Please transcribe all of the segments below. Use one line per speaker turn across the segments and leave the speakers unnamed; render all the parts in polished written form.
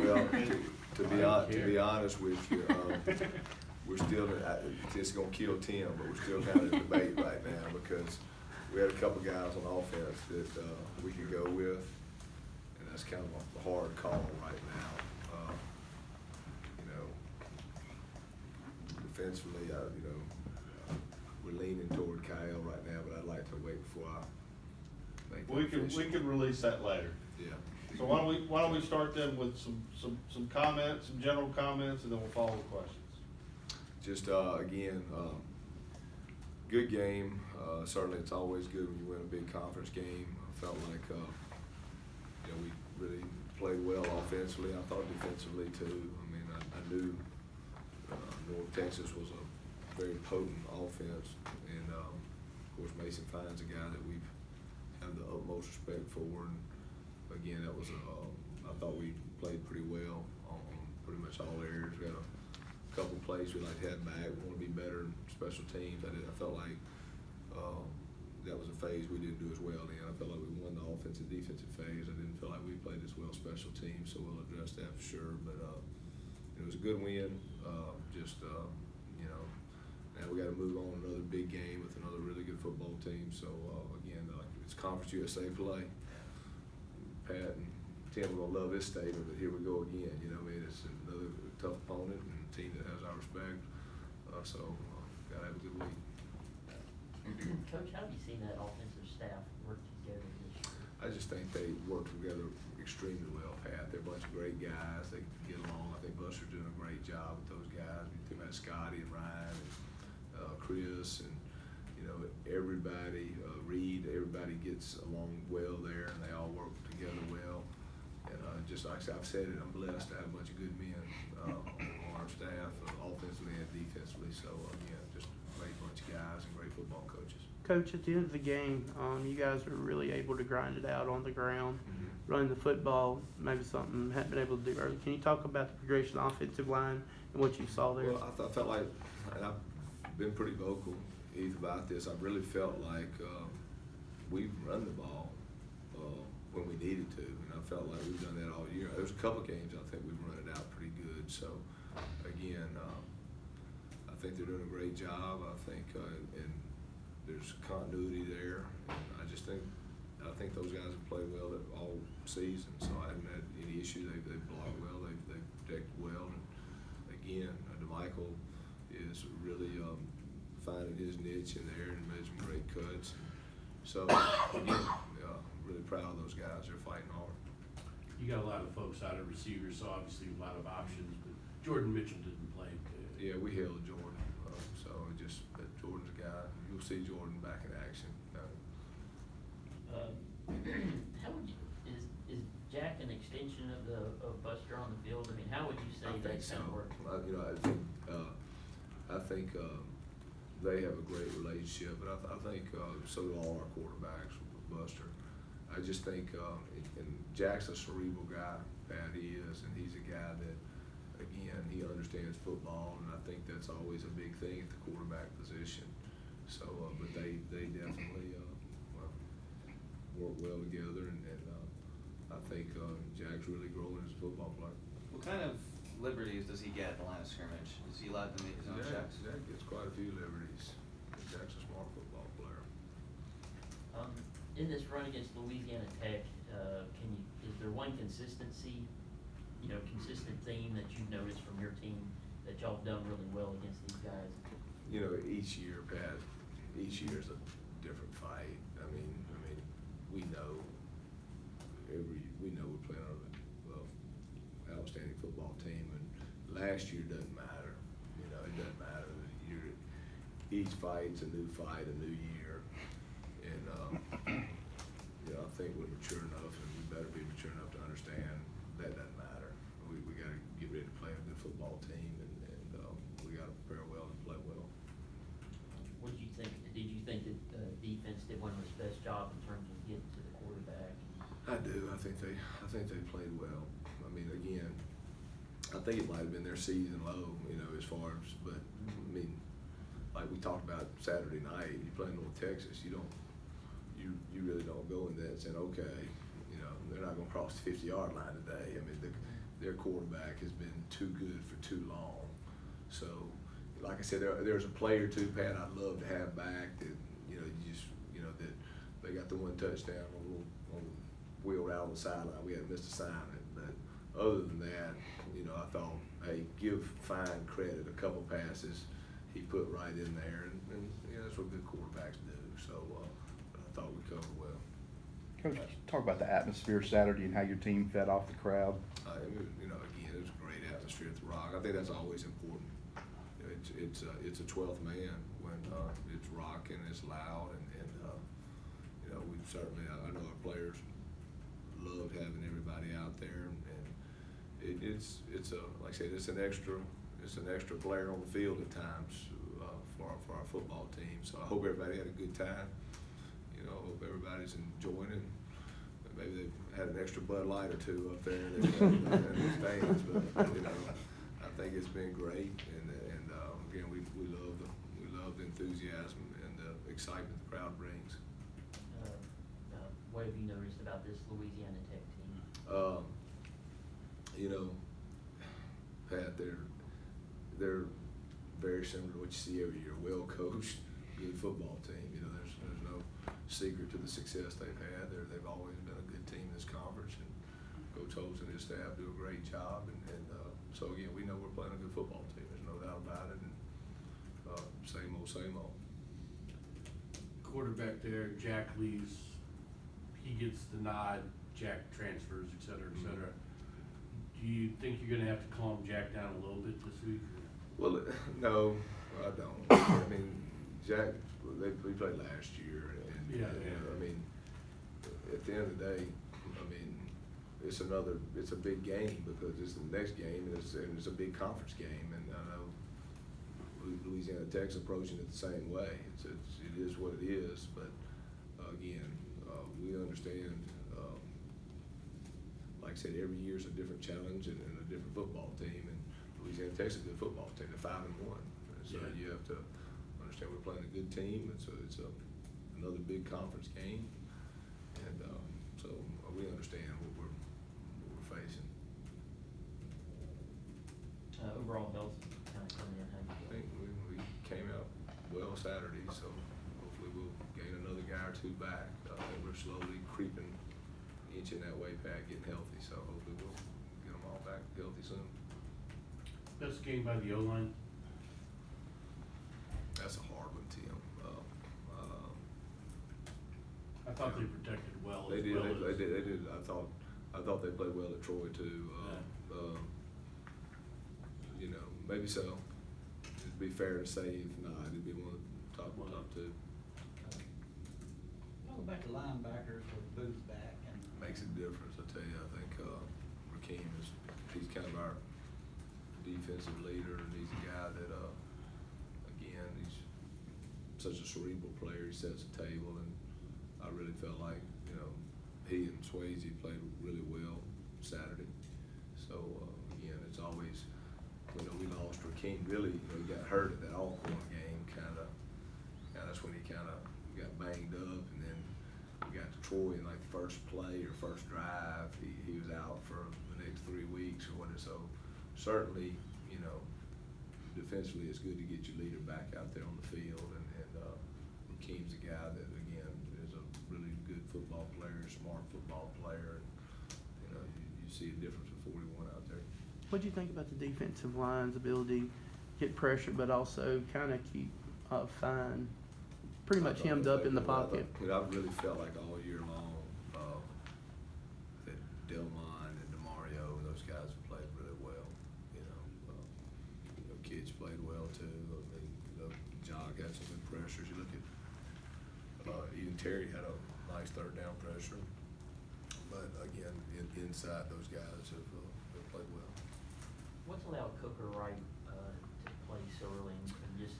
Well, to be honest with you, we're still, it's gonna kill Tim, but we're still kind of in debate right now because we had a couple guys on offense that we could go with, and that's kind of a hard call right now. Defensively, we're leaning toward Kyle right now, but I'd like to wait before I make that
We can release that later.
Yeah.
So why don't we start then with some comments, some general comments, and then we'll follow with questions.
Just again, good game. Certainly, it's always good when you win a big conference game. I felt like we really played well offensively. I thought defensively too. I mean, I knew North Texas was a very potent offense, and of course Mason Fine's a guy that we've had the utmost respect for. And again, that was I thought we played pretty well on pretty much all areas. We had a couple plays we like to have back. We want to be better in special teams. I felt like that was a phase we didn't do as well in. I felt like we won the offensive defensive phase. I didn't feel like we played as well special teams, so we'll address that for sure. But it was a good win. Now we got to move on to another big game with another really good football team. So again, it's Conference USA play. Pat and Tim are gonna love this statement, but here we go again. It's another tough opponent and a team that has our respect. Gotta have a good week.
Coach, how do you see that offensive staff work together this year?
I just think they work together extremely well, Pat. They're a bunch of great guys. They get along. I think Buster's doing a great job with those guys. You think about Scotty and Ryan and Chris and everybody, Reed. Everybody gets along well there, and they all work together well. And just like I've said it, I'm blessed to have a bunch of good men on our staff, offensively and defensively. So again, just a great bunch of guys and great football coaches.
Coach, at the end of the game, you guys were really able to grind it out on the ground, running the football, maybe something you hadn't been able to do earlier. Can you talk about the progression of the offensive line and what you saw there?
Well, I felt like, and I've been pretty vocal, Heath, about this. I really felt like we've run the ball when we needed to, and I felt like we've done that all year. There's a couple games I think we've run it out pretty good. So, again, I think they're doing a great job. I think, and there's continuity there. And I think those guys have played well all season, so I haven't had any issue. They've blocked well, they've protected well, and again, DeMichael is really finding his niche in there and made some great cuts. So again, really proud of those guys. They're fighting hard.
You got a lot of folks out of receivers, so obviously a lot of options, but Jordan Mitchell didn't play.
Yeah, we held Jordan. Jordan's a guy. You'll see Jordan back in action.
How would you, is Jack an extension of Buster on the field? I mean, how would you say that's going to work?
I think they have a great relationship, but I think so do all our quarterbacks with Buster. I just think, and Jack's a cerebral guy, Pat, he is, and he's a guy that, again, he understands football, and I think that's always a big thing at the quarterback position. So, but they definitely work well together, and I think Jack's really growing as a football player.
What kind of liberties does he get at the line of scrimmage? Is he allowed to make his own checks?
Jack gets quite a few liberties. Jack's a smart football player.
In this run against Louisiana Tech, is there one consistency, consistent theme that you've noticed from your team that y'all have done really well against these guys?
Each year, Pat, each year is a different fight. I mean, we know we're playing on an outstanding football team, and last year doesn't matter. It doesn't matter. Each fight's a new fight, a new year, and I think we're mature enough, and we better be mature enough to understand that doesn't matter. We got to get ready to play a good football team, and we got to prepare well and play well.
What did you think? Did you think that the defense did one of its best job in terms of getting to the quarterback?
I do. I think they played well. I mean, again, I think it might have been their season low, as far as. But I mean, like we talked about Saturday night, you play North Texas, you really don't go in that saying, okay, they're not going to cross the 50-yard line today. I mean, their quarterback has been too good for too long. So, like I said, there's a play or two, Pat, I'd love to have back that, that they got the one touchdown on wheel out on the sideline. We had missed assignment, but other than that, I thought, hey, give Fine credit. A couple passes he put right in there, and that's what good quarterbacks do. So I thought we covered well.
Coach, talk about the atmosphere Saturday and how your team fed off the crowd.
Again, it was a great atmosphere at the Rock. I think that's always important. It's a 12th man when it's rocking, it's loud, and we certainly, I know our players loved having everybody out there, and it's like I said, it's an extra player on the field at times for our football team. So I hope everybody had a good time. I hope everybody's enjoying it. Maybe they've had an extra Bud Light or two up there in the stands, but I think it's been great. And again, we love the enthusiasm and the excitement the crowd brings.
What have you noticed about this Louisiana Tech team?
Pat, they're very similar to what you see every year. Well coached, good football team. There's no secret to the success they've had. They've always been a good team in this conference, and Coach Hopson and his staff do a great job. And so again, we know we're playing a good football team. There's no doubt about it. And same old.
Quarterback there, Jack leaves. He gets the nod. Jack transfers, et cetera, et cetera. Do you think you're going to have to calm Jack down a little bit this week?
Well, no, I don't. I mean, Jack, we played last year, and I mean, at the end of the day, it's a big game because it's the next game, and it's a big conference game, and I know Louisiana Tech's approaching it the same way. It is what it is, but again, we understand. Like I said, every year is a different challenge and a different football team, and Louisiana Tech's a good football team. They're 5-1, and so you have to understand we're playing a good team, and so it's another big conference game, and so we understand what we're facing.
Overall health kind of coming in.
I think we came out well Saturday, so hopefully we'll gain another guy or two back. We're slowly creeping, inching that way back, getting healthy. So hopefully we'll get them all back healthy soon.
Best game by the O-line?
That's a hard one, Tim.
I thought they protected well.
They
as
did.
well
They
as,
did. I thought they played well at Troy too. Maybe so. It'd be fair to say if not, it'd be one of the top two.
Go back to linebackers with Booth back and.
Makes a difference, I tell you. I think Rakeem he's kind of our defensive leader, and he's a guy that again, he's such a cerebral player. He sets the table, and I really felt like he and Swayze played really well Saturday. So again, it's always we lost Rakeem. Really, he got hurt at that Alcorn game. That's when he kind of got banged up, and then we got to Troy in like the first play or first drive. He was out for the next 3 weeks or whatever. So certainly, defensively, it's good to get your leader back out there on the field, and Rakeem's a guy that again is a really good football player, smart football player, and you see a difference with 41 out there.
What do you think about the defensive line's ability to get pressure, but also kind of keep Fine pretty much hemmed up in the pocket?
I really felt like all year long that Delmon and DeMario, those guys have played really well. Kids played well too. Jog had some good pressures. You look at even Terry had a nice third down pressure, but again, inside those guys have played well.
What's allowed Cooker Wright to play so early and just?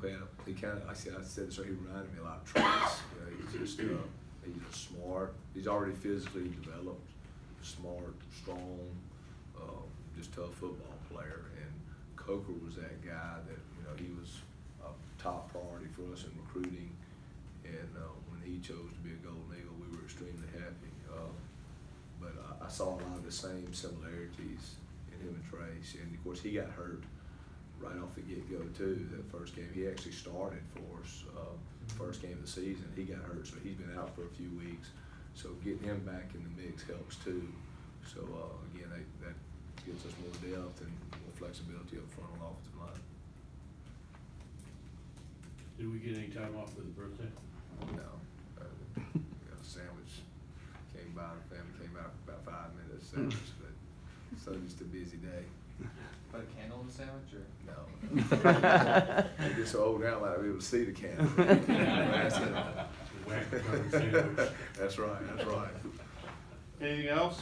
Pat, he kind of, I said this, so he reminded me a lot of Trace. He's just, he's smart. He's already physically developed, smart, strong, just tough football player. And Coker was that guy that, he was a top priority for us in recruiting. And when he chose to be a Golden Eagle, we were extremely happy. But I I saw a lot of the same similarities in him and Trace, and of course he got hurt right off the get-go too. That first game, he actually started for us, first game of the season. He got hurt, so he's been out for a few weeks. So getting him back in the mix helps too. So again, that gives us more depth and more flexibility up front on the offensive line.
Did we get any time off for the birthday?
No, a sandwich came by, the family came out for about 5 minutes, sandwich, but Sunday's a busy day.
Put a candle in the sandwich, or?
No. I get so old now, like I'll be able to see the candle.
Whack the sandwich.
That's right, that's right.
Anything else?